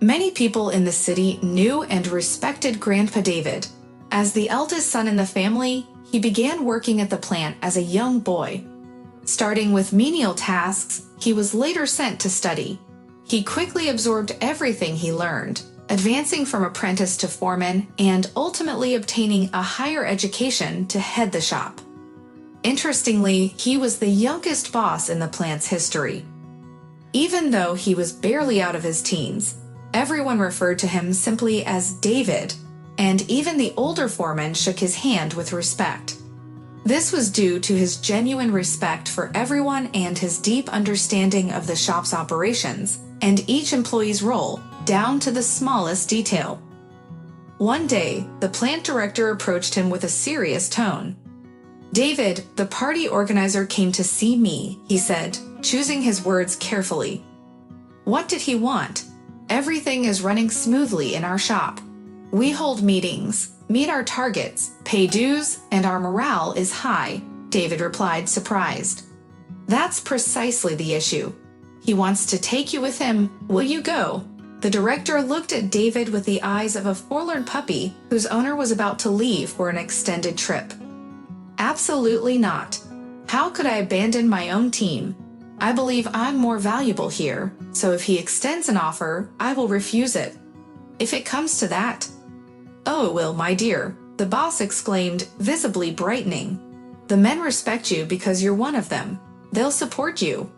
Many people in the city knew and respected Grandpa David. As the eldest son in the family, he began working at the plant as a young boy. Starting with menial tasks, he was later sent to study. He quickly absorbed everything he learned, advancing from apprentice to foreman and ultimately obtaining a higher education to head the shop. Interestingly, he was the youngest boss in the plant's history. Even though he was barely out of his teens, everyone referred to him simply as David, and even the older foreman shook his hand with respect. This was due to his genuine respect for everyone and his deep understanding of the shop's operations and each employee's role, down to the smallest detail. One day, the plant director approached him with a serious tone. "David, the party organizer came to see me," he said, choosing his words carefully. "What did he want? Everything is running smoothly in our shop. We hold meetings, meet our targets, pay dues, and our morale is high," David replied, surprised. "That's precisely the issue. He wants to take you with him. Will you go?" The director looked at David with the eyes of a forlorn puppy whose owner was about to leave for an extended trip. "Absolutely not. How could I abandon my own team? I believe I'm more valuable here, so if he extends an offer, I will refuse it. If it comes to that." "Oh, it will, my dear," the boss exclaimed, visibly brightening. "The men respect you because you're one of them. They'll support you."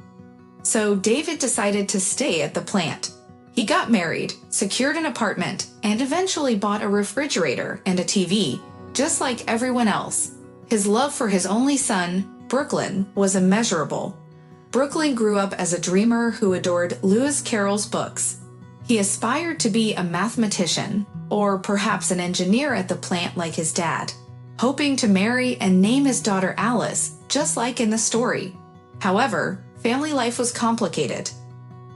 So David decided to stay at the plant. He got married, secured an apartment, and eventually bought a refrigerator and a TV, just like everyone else. His love for his only son, Brooklyn, was immeasurable. Brooklyn grew up as a dreamer who adored Lewis Carroll's books. He aspired to be a mathematician, or perhaps an engineer at the plant like his dad, hoping to marry and name his daughter Alice, just like in the story. However, family life was complicated.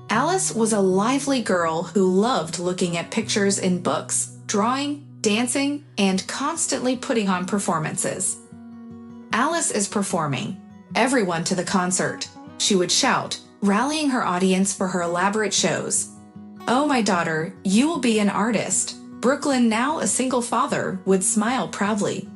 Alice was a lively girl who loved looking at pictures in books, drawing, dancing, and constantly putting on performances. "Alice is performing. Everyone to the concert," she would shout, rallying her audience for her elaborate shows. "Oh, my daughter, you will be an artist." Brooklyn, now a single father, would smile proudly.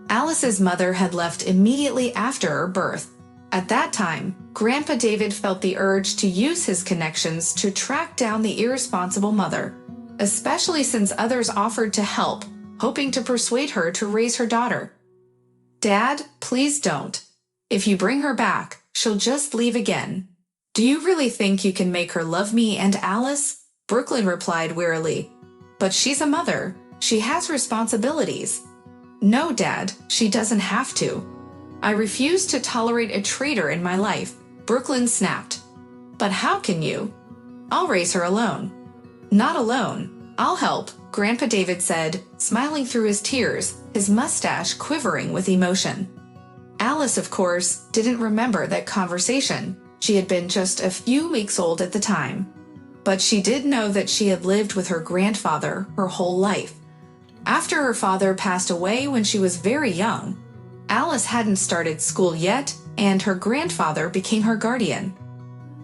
Alice's mother had left immediately after her birth. At that time, Grandpa David felt the urge to use his connections to track down the irresponsible mother, especially since others offered to help, hoping to persuade her to raise her daughter. "Dad, please don't. If you bring her back, she'll just leave again. Do you really think you can make her love me and Alice?" Brooklyn replied wearily. "But she's a mother. She has responsibilities." "No, Dad, she doesn't have to. I refuse to tolerate a traitor in my life," Brooklyn snapped. "But how can you?" "I'll raise her alone." "Not alone. I'll help," Grandpa David said, smiling through his tears, his mustache quivering with emotion. Alice, of course, didn't remember that conversation. She had been just a few weeks old at the time. But she did know that she had lived with her grandfather her whole life. After her father passed away when she was very young, Alice hadn't started school yet, and her grandfather became her guardian.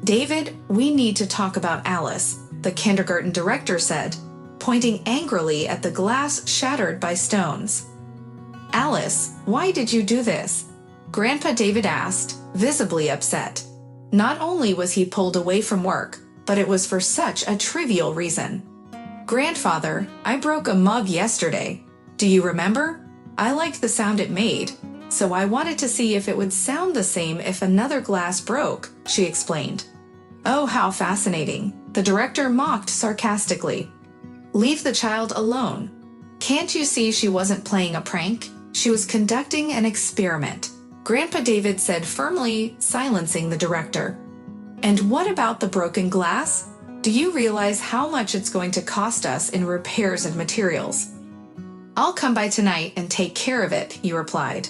"David, we need to talk about Alice," the kindergarten director said, pointing angrily at the glass shattered by stones. "Alice, why did you do this?" Grandpa David asked, visibly upset. Not only was he pulled away from work, but it was for such a trivial reason. "Grandfather, I broke a mug yesterday. Do you remember? I liked the sound it made, so I wanted to see if it would sound the same if another glass broke," she explained. "Oh, how fascinating," the director mocked sarcastically. "Leave the child alone. Can't you see she wasn't playing a prank? She was conducting an experiment," Grandpa David said firmly, silencing the director. "And what about the broken glass? Do you realize how much it's going to cost us in repairs and materials?" "I'll come by tonight and take care of it," he replied.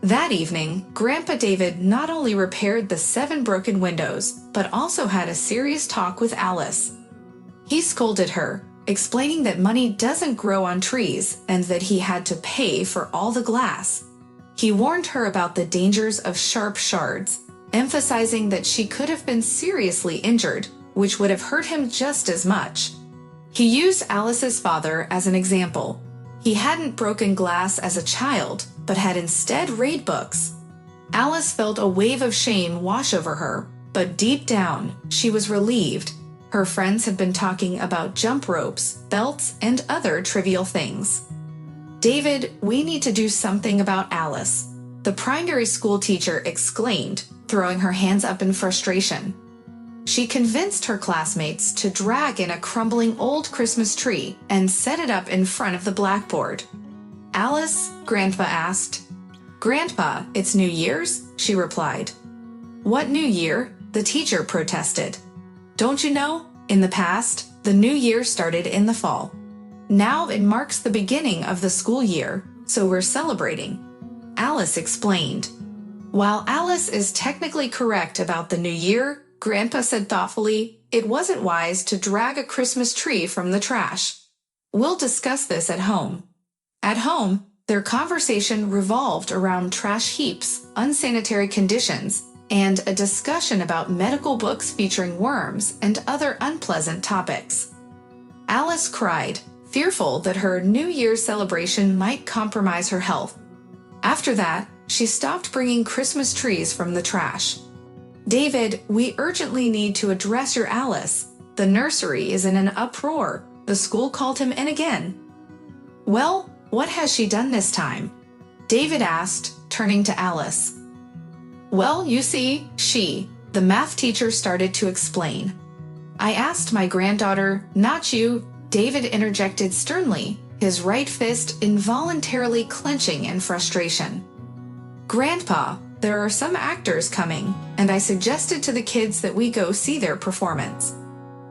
That evening, Grandpa David not only repaired the 7 broken windows, but also had a serious talk with Alice. He scolded her, explaining that money doesn't grow on trees and that he had to pay for all the glass. He warned her about the dangers of sharp shards, emphasizing that she could have been seriously injured, which would have hurt him just as much. He used Alice's father as an example. He hadn't broken glass as a child, but had instead read books. Alice felt a wave of shame wash over her, but deep down, she was relieved. Her friends had been talking about jump ropes, belts, and other trivial things. "David, we need to do something about Alice," the primary school teacher exclaimed, throwing her hands up in frustration. She convinced her classmates to drag in a crumbling old Christmas tree and set it up in front of the blackboard. "Alice?" Grandpa asked. "Grandpa, it's New Year's," she replied. "What New Year?" the teacher protested. "Don't you know? In the past, the New Year started in the fall. Now it marks the beginning of the school year, so we're celebrating," Alice explained. "While Alice is technically correct about the New Year," Grandpa said thoughtfully, "it wasn't wise to drag a Christmas tree from the trash. We'll discuss this at home." At home, their conversation revolved around trash heaps, unsanitary conditions, and a discussion about medical books featuring worms and other unpleasant topics. Alice cried, fearful that her New Year's celebration might compromise her health. After that, she stopped bringing Christmas trees from the trash. "David, we urgently need to address your Alice. The nursery is in an uproar," the school called him in again. "Well, what has she done this time?" David asked, turning to Alice. "Well, you see, the math teacher started to explain. "I asked my granddaughter, not you," David interjected sternly, his right fist involuntarily clenching in frustration. "Grandpa, there are some actors coming, and I suggested to the kids that we go see their performance.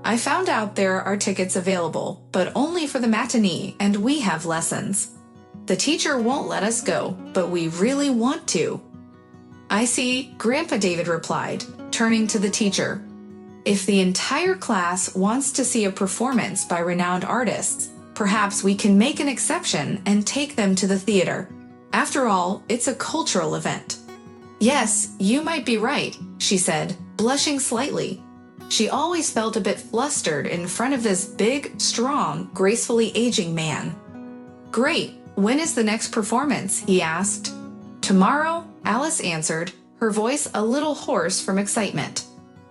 I found out there are tickets available, but only for the matinee, and we have lessons. The teacher won't let us go, but we really want to." "I see," Grandpa David replied, turning to the teacher. "If the entire class wants to see a performance by renowned artists, perhaps we can make an exception and take them to the theater. After all, it's a cultural event." "Yes, you might be right," she said, blushing slightly. She always felt a bit flustered in front of this big, strong, gracefully aging man. "Great, when is the next performance?" he asked. "Tomorrow," Alice answered, her voice a little hoarse from excitement.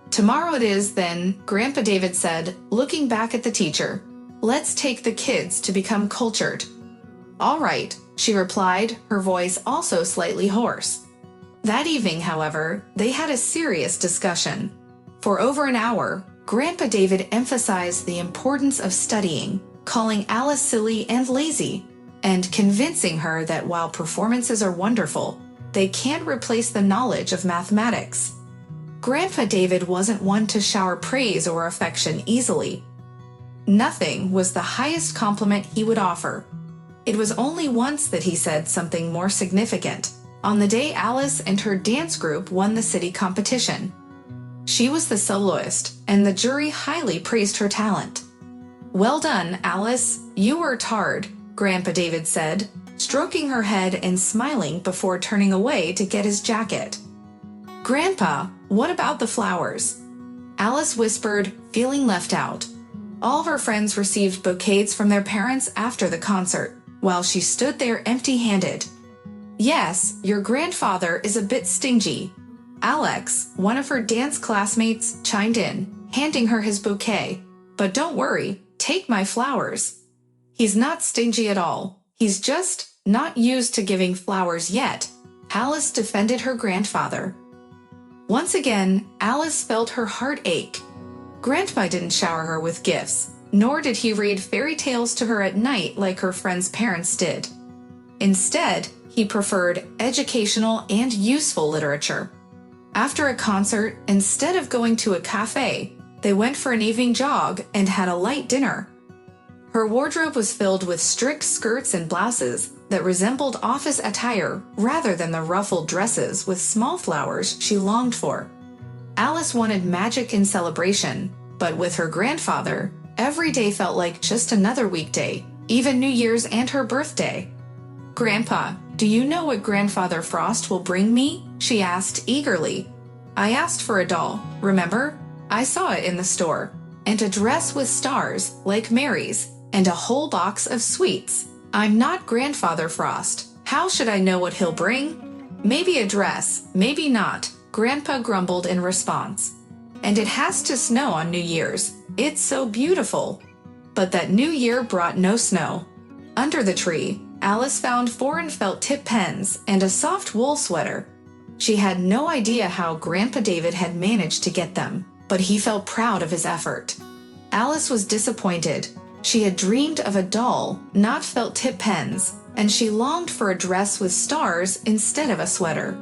"Tomorrow it is, then," Grandpa David said, looking back at the teacher. "Let's take the kids to become cultured." "All right," she replied, her voice also slightly hoarse. That evening, however, they had a serious discussion. For over an hour, Grandpa David emphasized the importance of studying, calling Alice silly and lazy, and convincing her that while performances are wonderful, they can't replace the knowledge of mathematics. Grandpa David wasn't one to shower praise or affection easily. Nothing was the highest compliment he would offer. It was only once that he said something more significant, on the day Alice and her dance group won the city competition. She was the soloist, and the jury highly praised her talent. "Well done, Alice, you worked hard," Grandpa David said, stroking her head and smiling before turning away to get his jacket. "Grandpa, what about the flowers?" Alice whispered, feeling left out. All of her friends received bouquets from their parents after the concert, while she stood there empty-handed. "Yes, your grandfather is a bit stingy." Alex, one of her dance classmates, chimed in, handing her his bouquet. "But don't worry, take my flowers. He's not stingy at all. He's just not used to giving flowers yet," Alice defended her grandfather. Once again, Alice felt her heart ache. Grandpa didn't shower her with gifts, nor did he read fairy tales to her at night like her friends' parents did. Instead, he preferred educational and useful literature. After a concert, instead of going to a cafe, they went for an evening jog and had a light dinner. Her wardrobe was filled with strict skirts and blouses that resembled office attire rather than the ruffled dresses with small flowers she longed for. Alice wanted magic and celebration, but with her grandfather, every day felt like just another weekday, even New Year's and her birthday. "Grandpa, do you know what Grandfather Frost will bring me?" she asked eagerly. "I asked for a doll, remember? I saw it in the store, and a dress with stars, like Mary's, and a whole box of sweets. I'm not Grandfather Frost. How should I know what he'll bring? Maybe a dress, maybe not, Grandpa grumbled in response. And it has to snow on New Year's. It's so beautiful. But that new year brought no snow. Under the tree, Alice found foreign felt tip pens and a soft wool sweater. She had no idea how Grandpa David had managed to get them, but he felt proud of his effort. Alice was disappointed. She had dreamed of a doll, not felt tip pens, and she longed for a dress with stars instead of a sweater.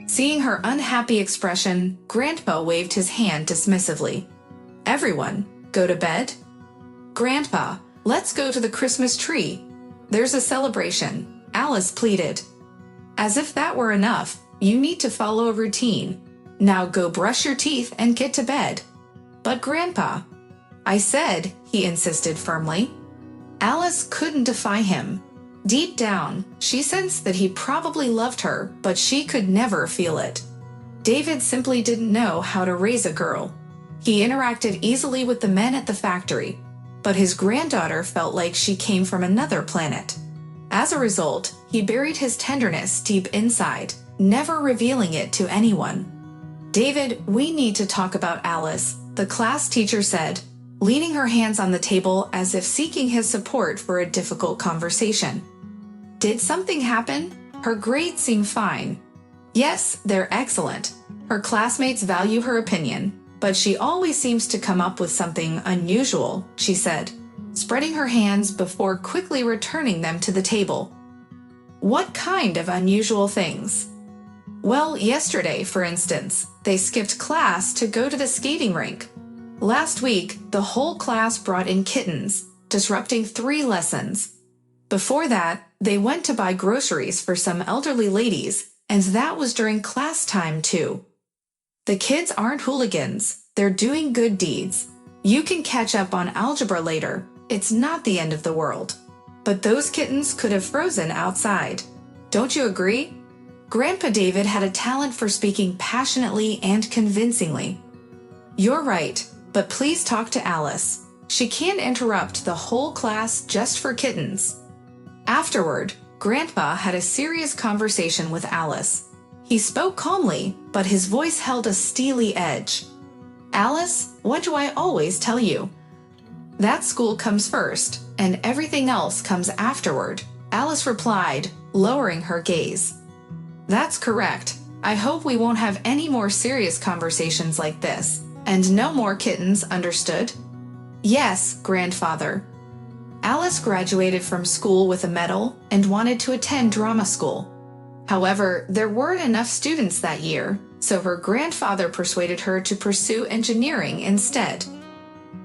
Seeing her unhappy expression, Grandpa waved his hand dismissively. Everyone, go to bed? Grandpa, let's go to the Christmas tree. There's a celebration, Alice pleaded. As if that were enough, you need to follow a routine. Now go brush your teeth and get to bed. But Grandpa, I said, he insisted firmly. Alice couldn't defy him. Deep down, she sensed that he probably loved her, but she could never feel it. David simply didn't know how to raise a girl. He interacted easily with the men at the factory, but his granddaughter felt like she came from another planet. As a result, he buried his tenderness deep inside, never revealing it to anyone. David, we need to talk about Alice, the class teacher said, leaning her hands on the table as if seeking his support for a difficult conversation. Did something happen? Her grades seem fine. Yes, they're excellent. Her classmates value her opinion, but she always seems to come up with something unusual, she said, spreading her hands before quickly returning them to the table. What kind of unusual things? Well, yesterday, for instance, they skipped class to go to the skating rink. Last week, the whole class brought in kittens, disrupting 3 lessons. Before that, they went to buy groceries for some elderly ladies, and that was during class time too. The kids aren't hooligans, they're doing good deeds. You can catch up on algebra later, it's not the end of the world. But those kittens could have frozen outside. Don't you agree? Grandpa David had a talent for speaking passionately and convincingly. You're right, but please talk to Alice. She can't interrupt the whole class just for kittens. Afterward, Grandpa had a serious conversation with Alice. He spoke calmly, but his voice held a steely edge. Alice, what do I always tell you? That school comes first, and everything else comes afterward, Alice replied, lowering her gaze. That's correct. I hope we won't have any more serious conversations like this, and no more kittens, understood? Yes, Grandfather. Alice graduated from school with a medal and wanted to attend drama school. However, there weren't enough students that year, so her grandfather persuaded her to pursue engineering instead.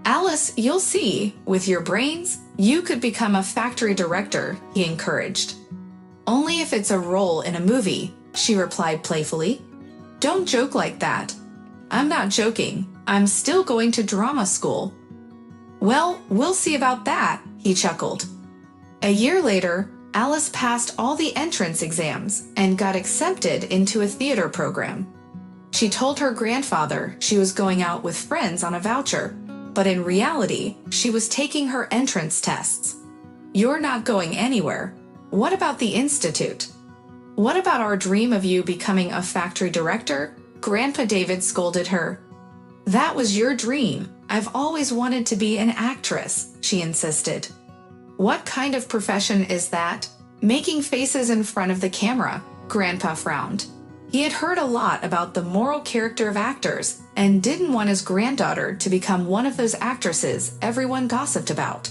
Alice, you'll see, with your brains, you could become a factory director, he encouraged. Only if it's a role in a movie, she replied playfully. Don't joke like that. I'm not joking. I'm still going to drama school. Well, we'll see about that, he chuckled. A year later, Alice passed all the entrance exams and got accepted into a theater program. She told her grandfather she was going out with friends on a voucher, but in reality, she was taking her entrance tests. You're not going anywhere. What about the institute? What about our dream of you becoming a factory director? Grandpa David scolded her. That was your dream. I've always wanted to be an actress, she insisted. What kind of profession is that? Making faces in front of the camera, Grandpa frowned. He had heard a lot about the moral character of actors and didn't want his granddaughter to become one of those actresses everyone gossiped about.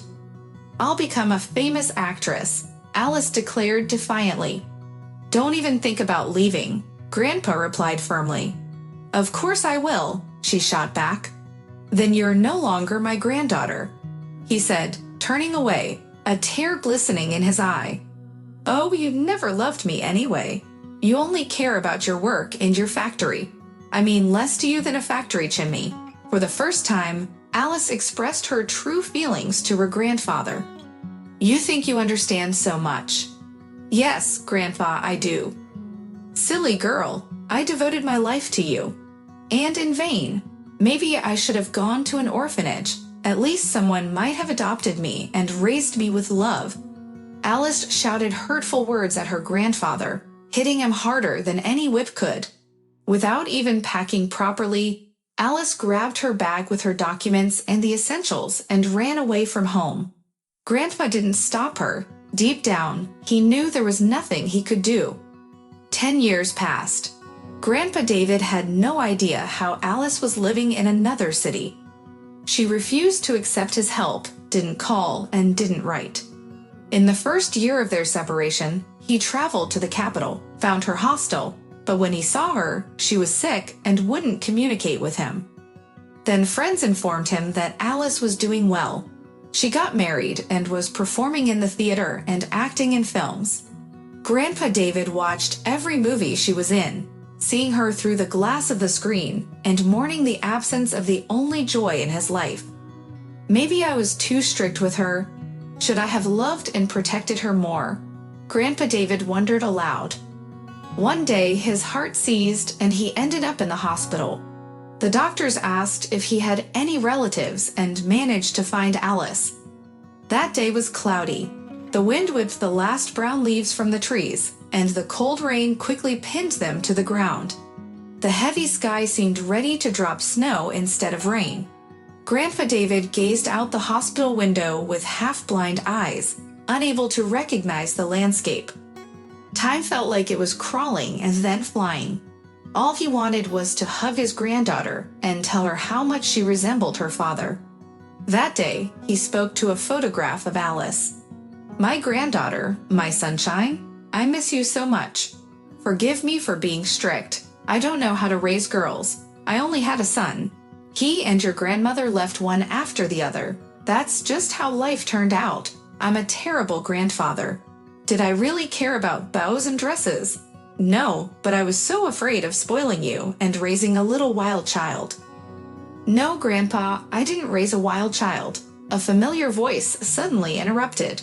I'll become a famous actress, Alice declared defiantly. Don't even think about leaving, Grandpa replied firmly. Of course I will, she shot back. Then you're no longer my granddaughter, he said, turning away, a tear glistening in his eye. Oh, you never loved me anyway. You only care about your work and your factory. I mean, less to you than a factory chimney. For the first time, Alice expressed her true feelings to her grandfather. You think you understand so much. Yes, Grandpa, I do. Silly girl, I devoted my life to you. And in vain. Maybe I should have gone to an orphanage. At least someone might have adopted me and raised me with love." Alice shouted hurtful words at her grandfather, hitting him harder than any whip could. Without even packing properly, Alice grabbed her bag with her documents and the essentials and ran away from home. Grandpa didn't stop her. Deep down, he knew there was nothing he could do. 10 years passed. Grandpa David had no idea how Alice was living in another city. She refused to accept his help, didn't call, and didn't write. In the first year of their separation, he traveled to the capital, found her hostile, but when he saw her, she was sick and wouldn't communicate with him. Then friends informed him that Alice was doing well. She got married and was performing in the theater and acting in films. Grandpa David watched every movie she was in, seeing her through the glass of the screen and mourning the absence of the only joy in his life. Maybe I was too strict with her. Should I have loved and protected her more? Grandpa David wondered aloud. One day, his heart seized and he ended up in the hospital. The doctors asked if he had any relatives and managed to find Alice. That day was cloudy. The wind whipped the last brown leaves from the trees, and the cold rain quickly pinned them to the ground. The heavy sky seemed ready to drop snow instead of rain. Grandpa David gazed out the hospital window with half-blind eyes, unable to recognize the landscape. Time felt like it was crawling and then flying. All he wanted was to hug his granddaughter and tell her how much she resembled her father. That day, he spoke to a photograph of Alice. "My granddaughter, my sunshine, I miss you so much. Forgive me for being strict. I don't know how to raise girls. I only had a son. He and your grandmother left one after the other. That's just how life turned out. I'm a terrible grandfather. Did I really care about bows and dresses? No, but I was so afraid of spoiling you and raising a little wild child." "No, Grandpa, I didn't raise a wild child," a familiar voice suddenly interrupted.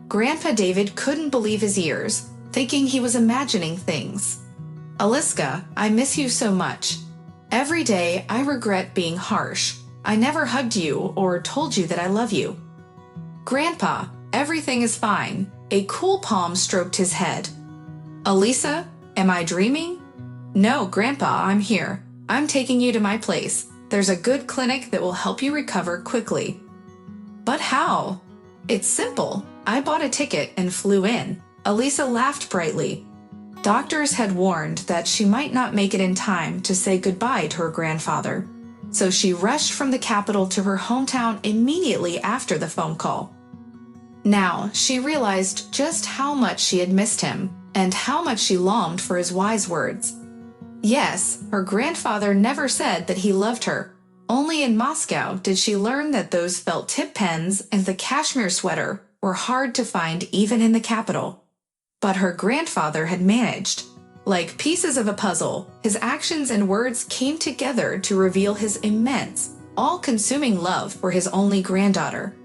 Grandpa David couldn't believe his ears, thinking he was imagining things. "Aliska, I miss you so much. Every day I regret being harsh. I never hugged you or told you that I love you." "Grandpa, everything is fine." A cool palm stroked his head. "Alisa, am I dreaming?" "No, Grandpa, I'm here. I'm taking you to my place. There's a good clinic that will help you recover quickly." "But how?" "It's simple. I bought a ticket and flew in." Alisa laughed brightly. Doctors had warned that she might not make it in time to say goodbye to her grandfather, so she rushed from the capital to her hometown immediately after the phone call. Now, she realized just how much she had missed him and how much she longed for his wise words. Yes, her grandfather never said that he loved her. Only in Moscow did she learn that those felt tip pens and the cashmere sweater were hard to find even in the capital. But her grandfather had managed. Like pieces of a puzzle, his actions and words came together to reveal his immense, all-consuming love for his only granddaughter.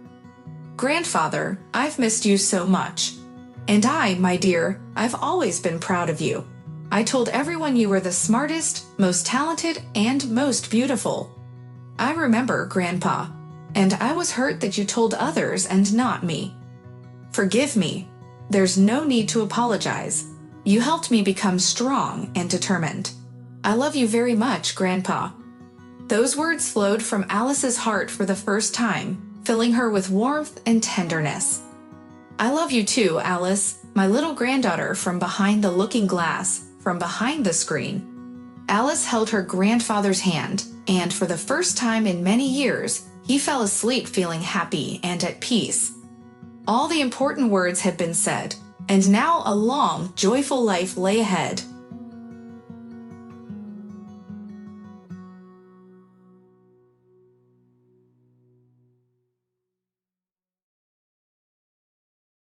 "Grandfather, I've missed you so much. And I, my dear, I've always been proud of you. I told everyone you were the smartest, most talented, and most beautiful. I remember, Grandpa, and I was hurt that you told others and not me. Forgive me. There's no need to apologize. You helped me become strong and determined. I love you very much, Grandpa." Those words flowed from Alice's heart for the first time, filling her with warmth and tenderness. "I love you too, Alice, my little granddaughter from behind the looking glass, from behind the screen." Alice held her grandfather's hand, and for the first time in many years, he fell asleep feeling happy and at peace. All the important words had been said, and now a long, joyful life lay ahead.